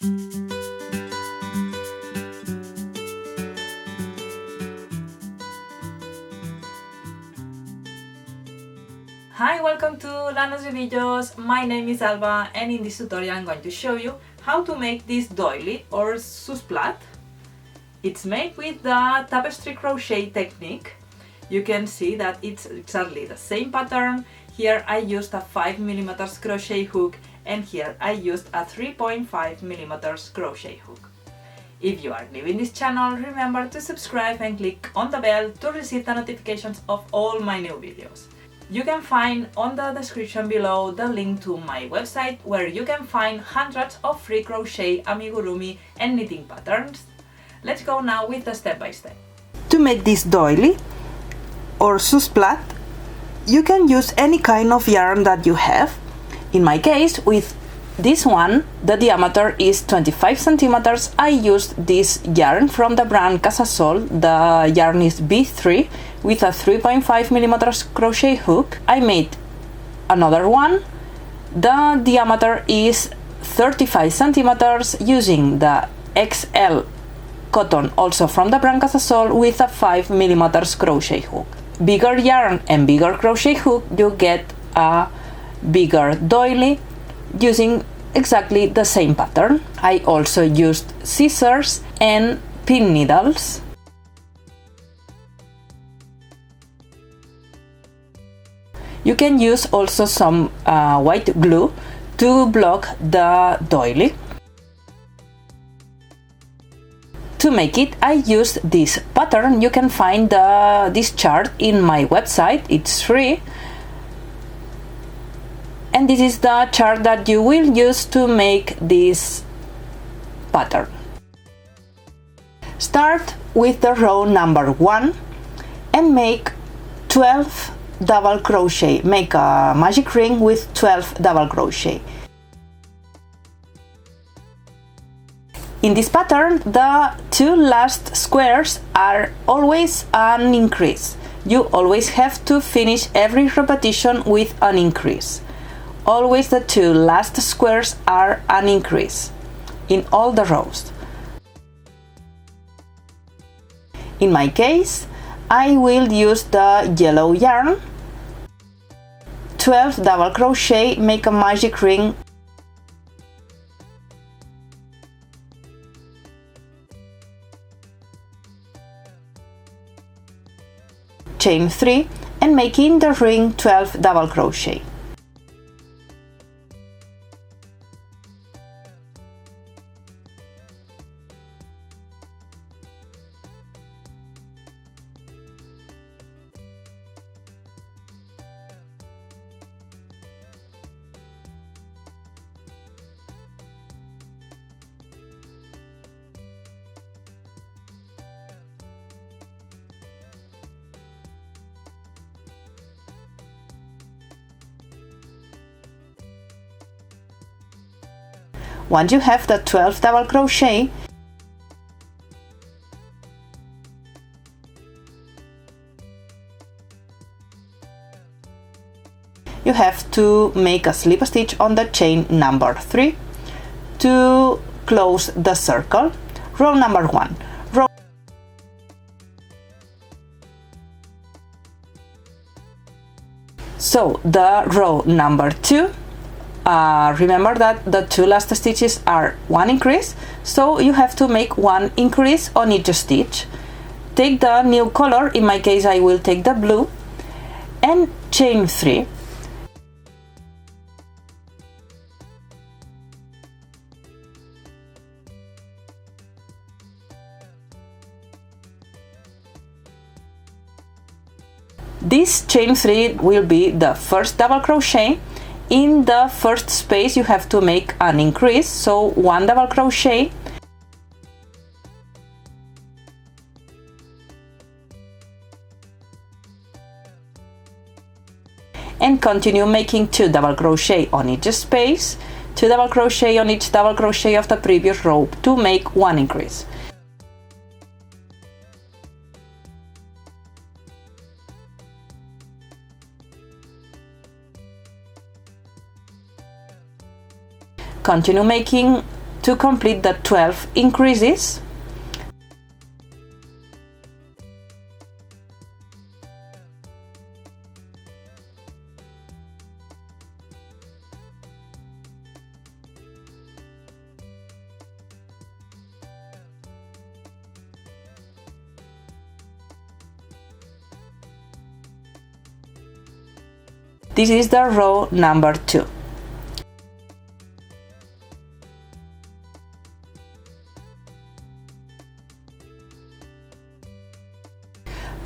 Hi, welcome to Lanas y Ovillos. My name is Alba, and in this tutorial I'm going to show you how to make this doily or SOUS plat. It's made with the tapestry crochet technique. You can see that it's exactly the same pattern. Here I used a 5mm crochet hook, and here I used a 3.5mm crochet hook. If you are new in this channel, remember to subscribe and click on the bell to receive the notifications of all my new videos. You can find on the description below the link to my website, where you can find hundreds of free crochet, amigurumi and knitting patterns. Let's go now with the step by step. To make this doily or SOUS plat, you can use any kind of yarn that you have. In my case, with this one, the diameter is 25 centimeters. I used this yarn from the brand Casasol. The yarn is B3 with a 3.5mm crochet hook. I made another one. The diameter is 35 centimeters using the XL cotton, also from the brand Casasol, with a 5mm crochet hook. Bigger yarn and bigger crochet hook, you get a bigger doily using exactly the same pattern. I also used scissors and pin needles. You can use also some white glue to block the doily. To make it, I used this pattern. You can find this chart in my website. It's free. And this is the chart that you will use to make this pattern. Start with the row number 1 and make 12 double crochet. Make a magic ring with 12 double crochet. In this pattern, the two last squares are always an increase. You always have to finish every repetition with an increase. Always the two last squares are an increase in all the rows. In my case, I will use the yellow yarn, 12 double crochet, make a magic ring, chain 3 and making the ring 12 double crochet. Once you have the 12 double crochet, you have to make a slip stitch on the chain number 3 to close the circle. Row number 1. So the row number 2, remember that the two last stitches are one increase, so you have to make one increase on each stitch. Take the new color, in my case I will take the blue, and chain 3. This chain 3 will be the first double crochet. In the first space you have to make an increase, so one double crochet, and continue making 2 double crochet on each space, 2 double crochet on each double crochet of the previous row to make one increase. Continue making to complete the 12 increases. This is the row number 2.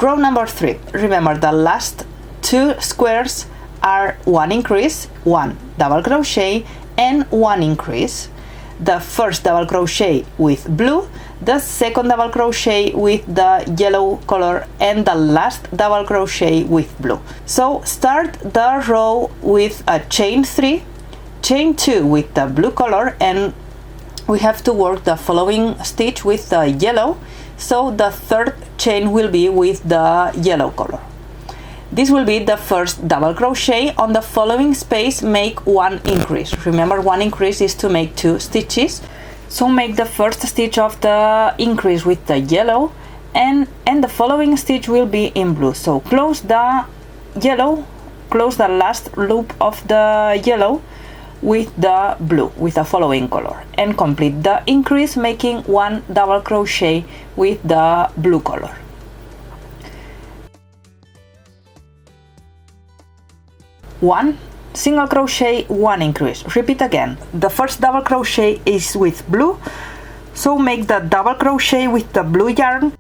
Row number 3. Remember, the last 2 squares are 1 increase, 1 double crochet and 1 increase. The first double crochet with blue, the second double crochet with the yellow color, and the last double crochet with blue. So start the row with a chain 3, chain 2 with the blue color, and we have to work the following stitch with the yellow, so the third chain will be with the yellow color. This will be the first double crochet. On the following space, make 1 increase. Remember, 1 increase is to make 2 stitches. So make the first stitch of the increase with the yellow, and the following stitch will be in blue. So close the yellow, close the last loop of the yellow with the blue, with the following color, and complete the increase, making 1 double crochet with the blue color. One single crochet, 1 increase. Repeat again. The first double crochet is with blue, so make the double crochet with the blue yarn.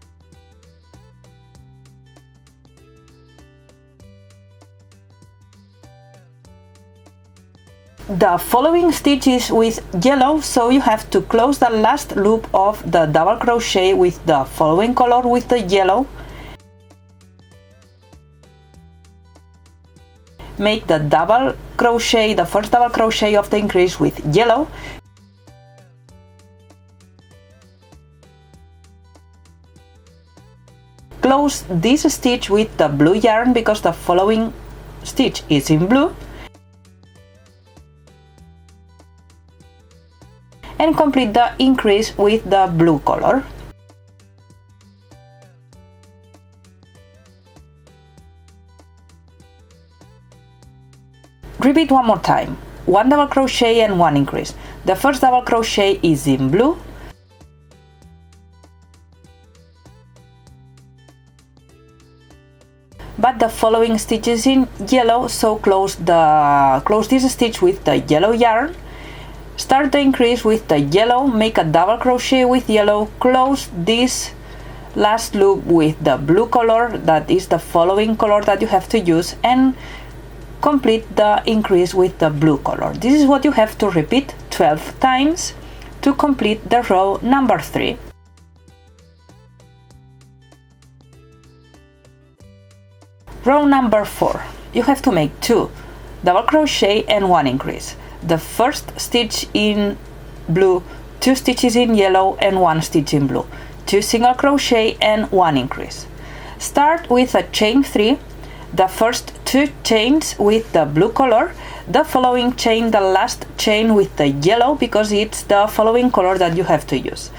The following stitch is with yellow, so you have to close the last loop of the double crochet with the following color with the yellow. Make the double crochet, the first double crochet of the increase with yellow. Close this stitch with the blue yarn because the following stitch is in blue. And complete the increase with the blue color. Repeat one more time. 1 double crochet and 1 increase. The first double crochet is in blue. But the following stitch is in yellow, so close this stitch with the yellow yarn. Start the increase with the yellow, make a double crochet with yellow, close this last loop with the blue color, that is the following color that you have to use, and complete the increase with the blue color. This is what you have to repeat 12 times to complete the row number 3. Row number 4. You have to make 2 double crochet and 1 increase. The first stitch in blue, 2 stitches in yellow and 1 stitch in blue, 2 single crochet and 1 increase. Start with a chain 3, the first 2 chains with the blue color, the following chain, the last chain with the yellow, because it's the following color that you have to use.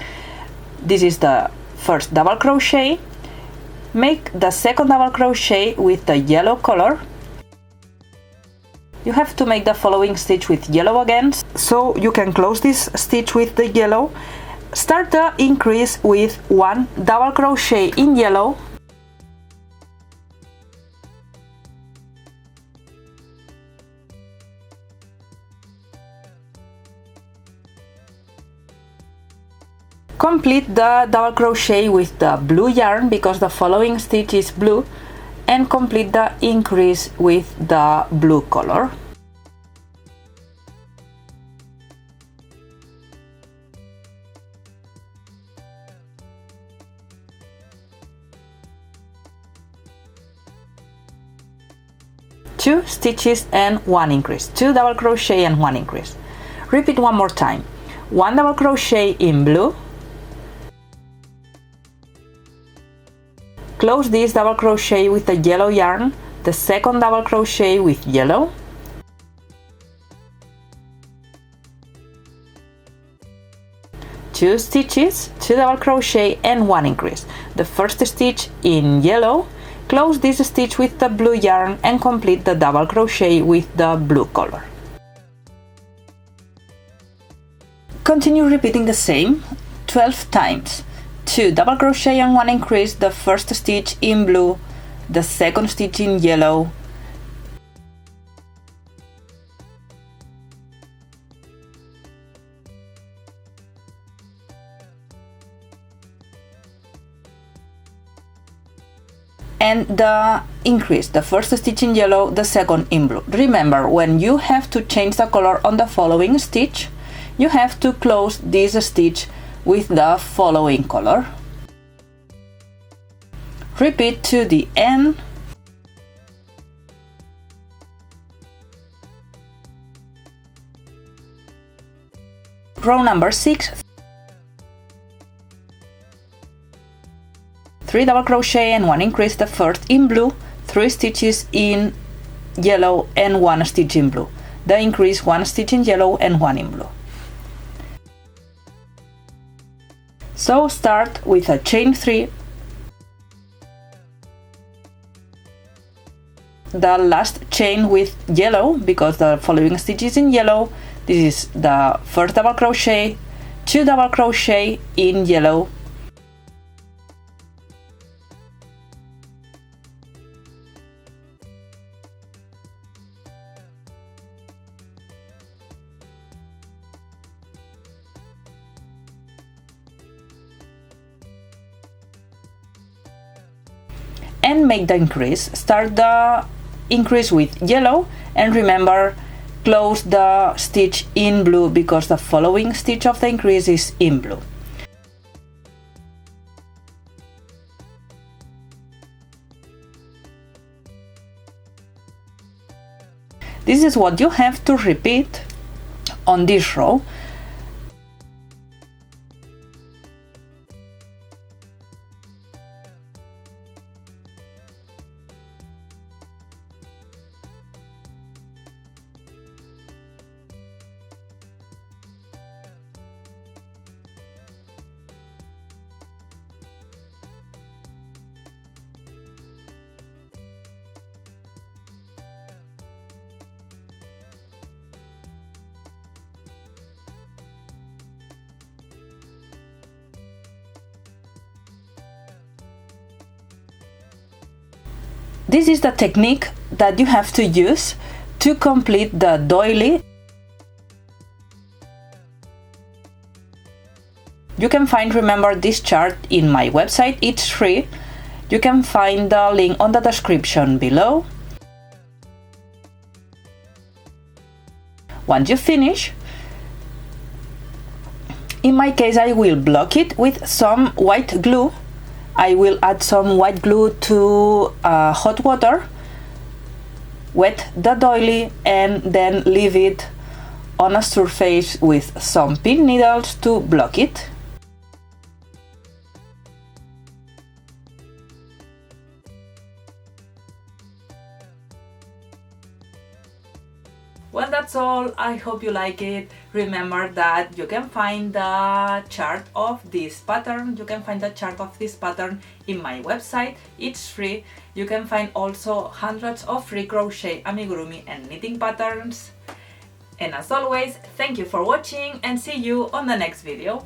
This is the first double crochet. Make the second double crochet with the yellow color. You have to make the following stitch with yellow again, so you can close this stitch with the yellow. Start the increase with 1 double crochet in yellow. Complete the double crochet with the blue yarn because the following stitch is blue, and complete the increase with the blue color. Two stitches and 1 increase, 2 double crochet and 1 increase. Repeat one more time. 1 double crochet in blue. Close this double crochet with the yellow yarn, the second double crochet with yellow. 2 stitches, 2 double crochet and 1 increase. The first stitch in yellow, close this stitch with the blue yarn and complete the double crochet with the blue color. Continue repeating the same 12 times. 2 double crochet and 1 increase, the first stitch in blue, the second stitch in yellow, and the increase, the first stitch in yellow, the second in blue. Remember, when you have to change the color on the following stitch, you have to close this stitch with the following color. Repeat to the end. Row number 6. 3 double crochet and 1 increase, the first in blue, 3 stitches in yellow and 1 stitch in blue. The increase, 1 stitch in yellow and 1 in blue. So start with a chain 3, the last chain with yellow because the following stitch is in yellow. This is the first double crochet, 2 double crochet in yellow, and make the increase. Start the increase with yellow and remember, close the stitch in blue because the following stitch of the increase is in blue. This is what you have to repeat on this row. This is the technique that you have to use to complete the doily. You can find, remember, this chart in my website. It's free. You can find the link on the description below. Once you finish, in my case I will block it with some white glue. I will add some white glue to hot water, wet the doily and then leave it on a surface with some pin needles to block it. Well, that's all. I hope you like it. Remember that you can find the chart of this pattern. You can find the chart of this pattern in my website. It's free. You can find also hundreds of free crochet, amigurumi and knitting patterns. And as always, thank you for watching and see you on the next video.